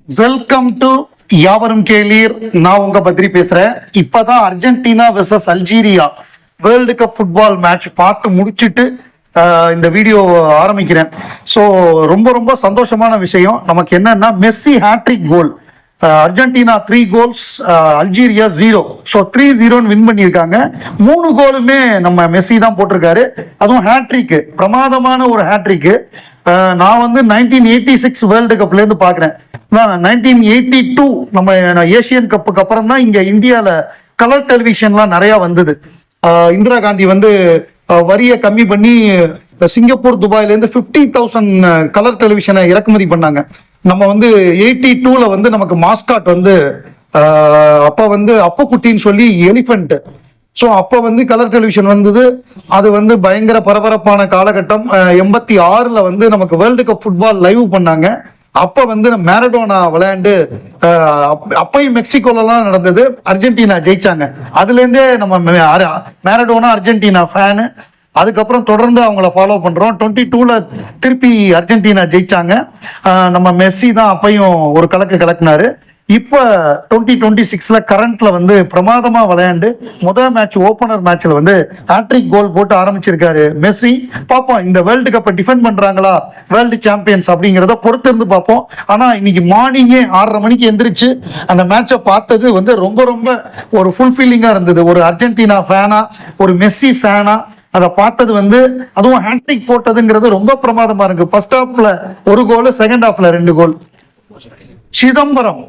Welcome to யாவரும் கேளீர். நான் உங்க பத்ரி பேசுறேன். இப்பதான் Argentina versus Algeria world cup football match பார்த்து முடிச்சுட்டு இந்த வீடியோ ஆரம்பிக்கிறேன். ஸோ ரொம்ப ரொம்ப சந்தோஷமான விஷயம் நமக்கு என்னன்னா, Messi hat-trick goal. Argentina 3 goals, Algeria 0. So 3-0 win பண்ணியிருக்காங்க. 3 கோலுமே நம்ம மெஸ்ஸி தான் போட்டிருக்காரு. அதுவும் ஹேட்ரிக்கு, பிரமாதமான ஒரு ஹேட்ரிக்கு. நான் வந்து 1986 வேர்ல்டு கப்லேருந்து பார்க்குறேன். 1982 நம்ம ஏசியன் கப்புக்கு அப்புறம் தான் இங்கே இந்தியாவில் கலர் டெலிவிஷன்லாம் நிறையா வந்தது. இந்திரா காந்தி வந்து வரியை கம்மி பண்ணி சிங்கப்பூர் துபாயிலேருந்து 50,000 கலர் டெலிவிஷனை இறக்குமதி பண்ணாங்க. நம்ம வந்து 82ல வந்து நமக்கு மாஸ்காட் வந்து அப்போ வந்து அப்பக்குட்டின்னு சொல்லி எலிஃபென்ட். ஸோ அப்போ வந்து கலர் டெலிவிஷன் வந்தது. அது வந்து பயங்கர பரபரப்பான காலகட்டம். 86ல் வந்து நமக்கு வேர்ல்டு கப் ஃபுட்பால் லைவ் பண்ணாங்க. அப்போ வந்து மேரடோனா விளையாண்டு அப்பையும் மெக்சிகோலலாம் நடந்தது. அர்ஜென்டினா ஜெயிச்சாங்க. அதுலேருந்தே நம்ம மேரடோனா அர்ஜென்டினா ஃபேனு. அதுக்கப்புறம் தொடர்ந்து அவங்கள ஃபாலோ பண்ணுறோம். 22ல் திருப்பி அர்ஜென்டினா ஜெயிச்சாங்க. நம்ம மெஸ்ஸி தான் அப்பையும் ஒரு கலக்குனாரு. இப்போ 2026ல் கரண்ட்ல வந்து பிரமாதமாக விளையாண்டு முதல் மேட்ச் ஓப்பனர் மேட்ச்ல வந்து ஹேட்ரிக் கோல் போட்டு ஆரம்பிச்சிருக்காரு மெஸ்ஸி. பார்ப்போம் இந்த வேர்ல்டு கப்பை டிஃபெண்ட் பண்றாங்களா வேர்ல்டு சாம்பியன்ஸ் அப்படிங்கிறத பொறுத்து இருந்து பார்ப்போம். ஆனால் இன்னைக்கு மார்னிங்கே 6:30 மணிக்கு எந்திரிச்சு அந்த மேட்சை பார்த்தது வந்து ரொம்ப ரொம்ப ஒரு ஃபுல்ஃபில்லிங்காக இருந்தது. ஒரு அர்ஜென்டினா ஃபேனா, ஒரு மெஸ்ஸி ஃபேனா அதை பார்த்தது வந்து, அதுவும் ஹேட்ரிக் போட்டதுங்கிறது ரொம்ப பிரமாதமா இருக்கு. ஃபர்ஸ்ட் ஹாஃப்ல 1 கோல், செகண்ட் ஹாஃப்ல 2 கோல். சிதம்பரம்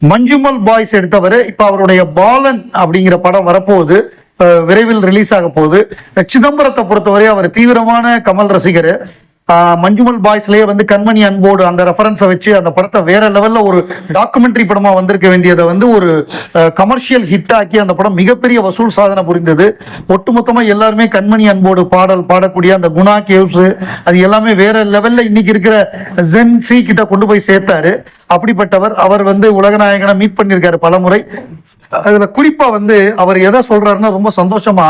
மஞ்சுமல் பாய்ஸ் எடுத்தவர். இப்ப அவருடைய பாலன் அப்படிங்கிற படம் வரப்போகுது, விரைவில் ரிலீஸ் ஆக போகுது. சிதம்பரத்தை பொறுத்தவரை அவர் தீவிரமான கமல் ரசிகர். மஞ்சுமல் பாய்ஸ்லயே வந்து கண்மணி அன்போடு அந்த ரெஃபரன்ஸை வச்சு அந்த படத்தை வேற லெவல்ல ஒரு டாக்குமெண்ட்ரி படமா வந்திருக்க வேண்டியதை வந்து ஒரு கமர்ஷியல் ஹிட் ஆக்கி அந்த படம் மிகப்பெரிய வசூல் சாதனை புரிந்தது. ஒட்டுமொத்தமா எல்லாருமே கண்மணி அன்போடு பாடல் பாடக்கூடிய அந்த குணா கேவ்ஸ் அது எல்லாமே வேற லெவல்ல இன்னைக்கு இருக்கிற ஜென் சி கிட்ட கொண்டு போய் சேர்த்தாரு. அப்படிப்பட்டவர். அவர் வந்து உலகநாயகனை மீட் பண்ணியிருக்காரு பலமுறை. அதுல குறிப்பா வந்து அவர் எதை சொல்றாருன்னா, ரொம்ப சந்தோஷமா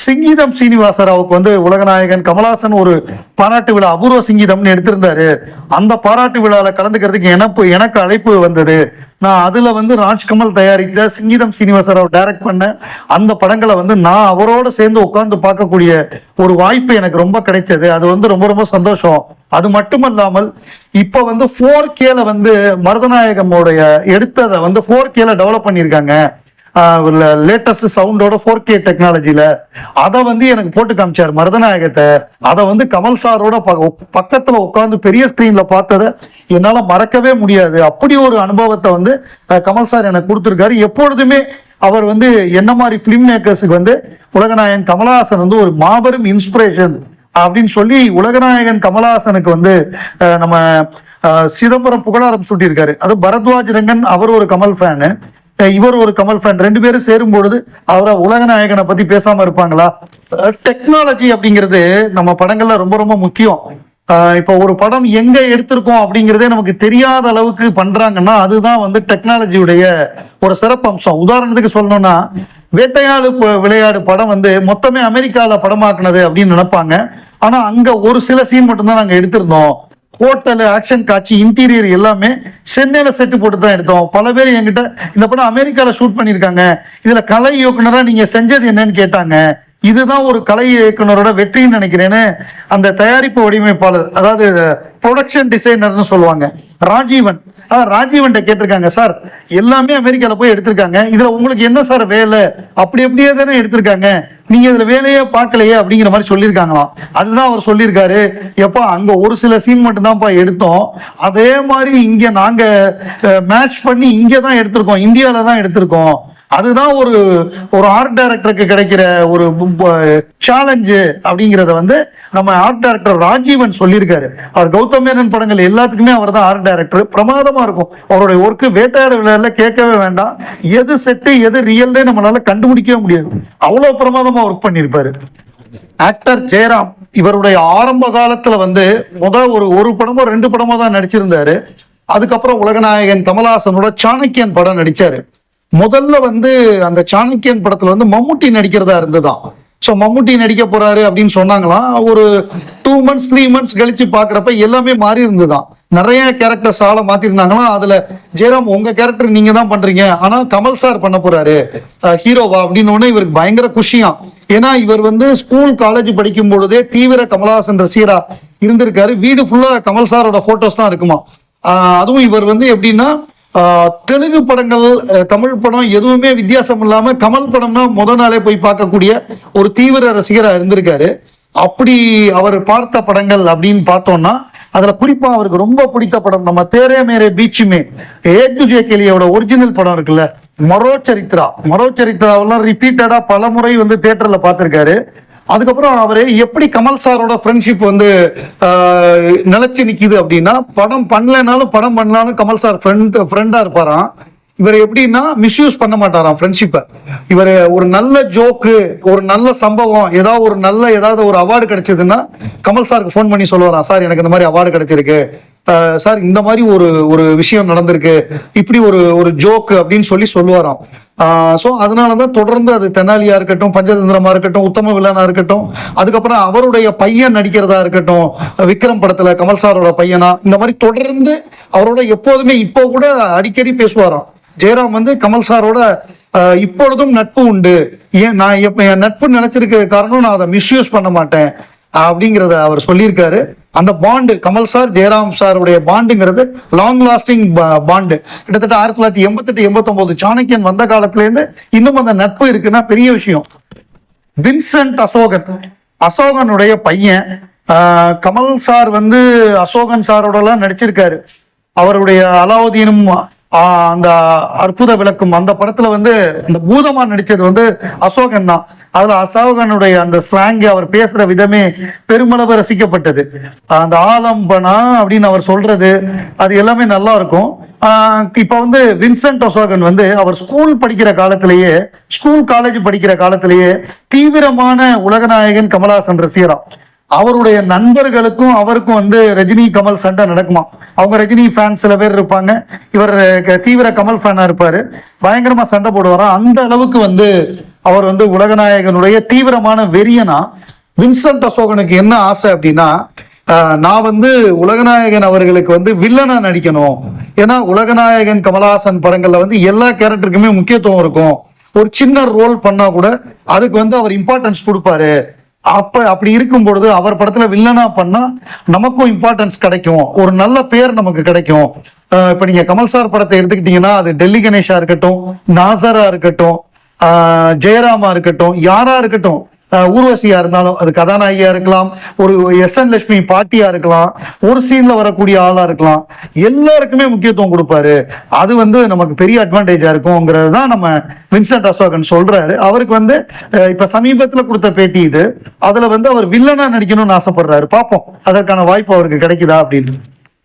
சிங்கீதம் சீனிவாசராவுக்கு வந்து உலகநாயகன் கமலஹாசன் ஒரு பாராட்டு விழா அபூர்வ சிங்கீதம்னு எடுத்திருந்தாரு. அந்த பாராட்டு விழாவில் கலந்துக்கிறதுக்கு எனக்கு அழைப்பு வந்தது. நான் அதுல வந்து ராஜ்கமல் தயாரித்த சிங்கீதம் சீனிவாசராவ் டைரக்ட் பண்ண அந்த படங்களை வந்து நான் அவரோட சேர்ந்து உட்கார்ந்து பார்க்கக்கூடிய ஒரு வாய்ப்பு எனக்கு ரொம்ப கிடைச்சது. அது வந்து ரொம்ப ரொம்ப சந்தோஷம். அது மட்டுமல்லாமல் இப்ப வந்து 4Kல வந்து மருதநாயகமோடைய எடுத்ததை வந்து 4Kல டெவலப் பண்ணியிருக்காங்க. லேட்டஸ்ட் சவுண்டோட 4K டெக்னாலஜில அதை வந்து எனக்கு போட்டு காமிச்சார் மருதநாயகத்தை. அதை வந்து கமல் சாரோட பக்கத்துல உட்காந்து பெரிய ஸ்கிரீன்ல பார்த்ததை என்னால மறக்கவே முடியாது. அப்படி ஒரு அனுபவத்தை வந்து கமல் சார் எனக்கு கொடுத்துருக்காரு. எப்பொழுதுமே அவர் வந்து என்ன மாதிரி பிலிம் மேக்கர்ஸுக்கு வந்து உலகநாயகன் கமலஹாசன் வந்து ஒரு மாபெரும் இன்ஸ்பிரேஷன் அப்படின்னு சொல்லி உலகநாயகன் கமலஹாசனுக்கு வந்து நம்ம சிதம்பரம் புகழாரம் சூட்டியிருக்காரு. அது பரத்வாஜ் ரங்கன், அவர் ஒரு கமல் ஃபேனு, இவர் ஒரு கமல் ஃபேன். 2 பேரும் சேரும் பொழுது அவரை உலகநாயகனை பத்தி பேசாம இருப்பாங்களா? டெக்னாலஜி அப்படிங்கிறது நம்ம படங்கள்ல ரொம்ப ரொம்ப முக்கியம். இப்போ ஒரு படம் எங்க எடுத்திருக்கோம் அப்படிங்கிறதே நமக்கு தெரியாத அளவுக்கு பண்றாங்கன்னா அதுதான் வந்து டெக்னாலஜியுடைய ஒரு சிறப்பு அம்சம். உதாரணத்துக்கு சொல்லணும்னா, வேட்டையாடு விளையாடு படம் வந்து மொத்தமே அமெரிக்கால படமாக்குனது அப்படின்னு நினைப்பாங்க. ஆனா அங்க ஒரு சில சீன் மட்டும்தான் நாங்க எடுத்திருந்தோம். ஹோட்டல், ஆக்ஷன் காட்சி, இன்டீரியர் எல்லாமே சென்னையில செட்டு போட்டு தான் எடுத்தோம். பல பேர் என்கிட்ட இந்த படம் அமெரிக்கால ஷூட் பண்ணியிருக்காங்க, இதுல கலை இயக்குனரா நீங்க செஞ்சது என்னன்னு கேட்டாங்க. இதுதான் ஒரு கலை இயக்குனரோட வெற்றின்னு நினைக்கிறேன்னு அந்த தயாரிப்பு வடிவமைப்பாளர், அதாவது ப்ரொடக்ஷன் டிசைனர்னு சொல்லுவாங்க, ராஜீவன் கேட்டிருக்காங்க. சார் எல்லாமே அமெரிக்கால போய் எடுத்திருக்காங்க, இதுல உங்களுக்கு என்ன சார் வேலை? அப்படி அப்படியே தானே எடுத்திருக்காங்க, நீங்க இதுல வேலையே பார்க்கலையே அப்படிங்கிற மாதிரி சொல்லியிருக்காங்களாம். அதுதான் அவர் சொல்லியிருக்காரு, எப்பா அங்க ஒரு சில சீன் மட்டும் தான்ப்பா எடுத்தோம், அதே மாதிரி இங்க நாங்க மேட்ச் பண்ணி இங்க தான் எடுத்திருக்கோம், இந்தியாவில தான் எடுத்திருக்கோம். அதுதான் ஒரு ஆர்ட் டைரக்டருக்கு கிடைக்கிற ஒரு சேலஞ்சு அப்படிங்கிறத வந்து நம்ம ஆர்ட் டைரக்டர் ராஜீவன் சொல்லியிருக்காரு. அவர் கௌதம் மேனன் படங்கள் எல்லாத்துக்குமே அவர் தான் ஆர்ட் டைரக்டர். பிரமாதமா இருக்கும் அவருடைய ஒர்க்கு. வேட்டையாடு விளையாடல கேட்கவே வேண்டாம், எது செட்டு எது ரியல்னே நம்மளால கண்டுபிடிக்கவே முடியாது, அவ்வளவு பிரமாதமா ஒர்க் பண்ணியிருப்பாரு. ஆக்டர் ஜெயராம் இவருடைய ஆரம்ப காலத்துல வந்து ஒரு படமோ 2 படமோ தான் நடிச்சிருந்தாரு. அதுக்கப்புறம் உலகநாயகன் கமலஹாசனோட சாணக்கியன் படம் நடிச்சாரு. முதல்ல வந்து அந்த சாணக்கியன் படத்துல வந்து மம்முட்டி நடிக்கிறதா இருந்துதான். ஸோ மம்முட்டி நடிக்க போறாரு அப்படின்னு சொன்னாங்களாம். ஒரு 2 months 3 months கழிச்சு பாக்குறப்ப எல்லாமே மாறி இருந்துதான். நிறைய கேரக்டர்ஸ் ஆள மாத்திருந்தாங்களா, அதுல ஜெயராம் உங்க கேரக்டர் நீங்க தான் பண்றீங்க, ஆனா கமல் சார் பண்ண போறாரு ஹீரோவா அப்படின்னு உடனே இவருக்கு பயங்கர குஷியாம். ஏன்னா இவர் வந்து ஸ்கூல் காலேஜ் படிக்கும் பொழுதே தீவிர கமலஹாசன் ரசிகரா இருந்திருக்காரு. வீடு ஃபுல்லா கமல் சாரோட போட்டோஸ் தான் இருக்குமா. அதுவும் இவர் வந்து எப்படின்னா தெலுங்கு படங்கள் தமிழ் படம் எதுவுமே வித்தியாசம் இல்லாம கமல் படம்னா முத நாளே போய் பார்க்கக்கூடிய ஒரு தீவிர ரசிகரா இருந்திருக்காரு. அப்படி அவர் பார்த்த படங்கள் அப்படின்னு பார்த்தோம்னா அதுல குறிப்பா அவருக்கு ரொம்ப பிடித்த படம் நம்ம தேரே மேரே பீச்சுமே ஏஜே கேலியோட ஒரிஜினல் படம் இருக்குல்ல, மரோ சரித்ராவெல்லாம் ரிப்பீட்டடா பல முறை வந்து தியேட்டர்ல பார்த்திருக்காரு. அதுக்கப்புறம் அவரு எப்படி கமல் சாரோட ஃப்ரெண்ட்ஷிப் வந்து நிலைச்சு நிக்குது அப்படின்னா, படம் பண்ணலனாலும் படம் பண்ணலாலும் கமல் சார் ஃப்ரெண்டா இருப்பாராம். இவர் எப்படின்னா மிஸ்யூஸ் பண்ண மாட்டாராம் ஃப்ரெண்ட்ஷிப்பை. இவர் ஒரு நல்ல ஜோக்கு, ஒரு நல்ல சம்பவம், ஏதாவது ஒரு அவார்டு கிடைச்சதுன்னா கமல் சாருக்கு ஃபோன் பண்ணி சொல்லுவாராம், சார் எனக்கு இந்த மாதிரி அவார்டு கிடைச்சிருக்கு சார், இந்த மாதிரி ஒரு விஷயம் நடந்திருக்கு, இப்படி ஒரு ஜோக்கு அப்படின்னு சொல்லுவாராம். ஸோ அதனாலதான் தொடர்ந்து அது தெனாலியா இருக்கட்டும், பஞ்சதந்திரமா இருக்கட்டும், உத்தம வில்லனா இருக்கட்டும், அதுக்கப்புறம் அவருடைய பையன் நடிக்கிறதா இருக்கட்டும், விக்ரம் படத்துல கமல் சாரோட பையனா, இந்த மாதிரி தொடர்ந்து அவரோட எப்போதுமே இப்போ கூட அடிக்கடி பேசுவாராம். ஜெயராம் வந்து கமல் சாரோட இப்பொழுதும் நட்பு உண்டு, ஏன் நான் என் நட்பு நினைச்சிருக்க காரணம் நான் அதை மிஸ்யூஸ் பண்ண மாட்டேன் அப்படிங்கிறத அவர் சொல்லியிருக்காரு. அந்த பாண்டு கமல் சார் ஜெயராம் சாருடைய பாண்டுங்கிறது லாங் லாஸ்டிங் பாண்டு. கிட்டத்தட்ட 1988-89 சாணக்கியன் வந்த காலத்துல இருந்து இன்னும் அந்த நட்பு இருக்குன்னா பெரிய விஷயம். வின்சென்ட் அசோகனுடைய பையன் கமல் சார் வந்து அசோகன் சாரோட எல்லாம் நடிச்சிருக்காரு. அவருடைய அலாவுதீனும் அந்த அற்புத விளக்கும் அந்த படத்துல வந்து அந்த பூதமா நடிச்சது வந்து அசோகன் தான். அதுல அசோகனுடைய அந்த ஸ்லாங், அவர் பேசுற விதமே பெருமளவு ரசிக்கப்பட்டது. அந்த ஆலம்பனா அப்படின்னு அவர் சொல்றது அது எல்லாமே நல்லா இருக்கும். இப்ப வந்து வின்சென்ட் அசோகன் வந்து அவர் ஸ்கூல் காலேஜ் படிக்கிற காலத்திலேயே தீவிரமான உலகநாயகன் கமலஹாசன் ரசிகரா. அவருடைய நண்பர்களுக்கும் அவருக்கும் வந்து ரஜினி கமல் சண்டை நடக்குமா. அவங்க ரஜினி ஃபேன் சில பேர் இருப்பாங்க, இவர் தீவிர கமல் ஃபேனா இருப்பாரு, பயங்கரமா சண்டை போடுவாராம். அந்த அளவுக்கு வந்து அவர் வந்து உலகநாயகனுடைய தீவிரமான வெறியனா. வின்சென்ட் அசோகனுக்கு என்ன ஆசை அப்படின்னா, நான் வந்து உலகநாயகன் அவர்களுக்கு வந்து வில்லனா நடிக்கணும். ஏன்னா உலகநாயகன் கமலஹாசன் படங்கள்ல வந்து எல்லா கேரக்டருக்குமே முக்கியத்துவம் இருக்கும். ஒரு சின்ன ரோல் பண்ணா கூட அதுக்கு வந்து அவர் இம்பார்ட்டன்ஸ் கொடுப்பாரு. அப்படி இருக்கும் பொழுது அவர் படத்துல வில்லனா பண்ணா நமக்கும் இம்பார்ட்டன்ஸ் கிடைக்கும், ஒரு நல்ல பேர் நமக்கு கிடைக்கும். இப்ப நீங்க கமல் சார் படத்தை எடுத்துக்கிட்டீங்கன்னா அது டெல்லி கணேஷா இருக்கட்டும், நாசரா இருக்கட்டும், ஜெயராமா இருக்கட்டும், யாரா இருக்கட்டும், ஊர்வசியா இருந்தாலும் அது கதாநாயகியா இருக்கலாம், ஒரு எஸ்.என். லட்சுமி பாட்டியா இருக்கலாம், ஒரு சீன்ல வரக்கூடிய ஆளா இருக்கலாம், எல்லாருக்குமே முக்கியத்துவம் கொடுப்பாரு. அது வந்து நமக்கு பெரிய அட்வான்டேஜா இருக்கும்ங்கிறது தான் நம்ம வின்சென்ட் அசோகன் சொல்றாரு. அவருக்கு வந்து இப்ப சமீபத்துல கொடுத்த பேட்டி இது, அதுல வந்து அவர் வில்லனா நடிக்கணும்னு ஆசைப்படுறாரு. பார்ப்போம் அதற்கான வாய்ப்பு அவருக்கு கிடைக்குதா அப்படின்னு.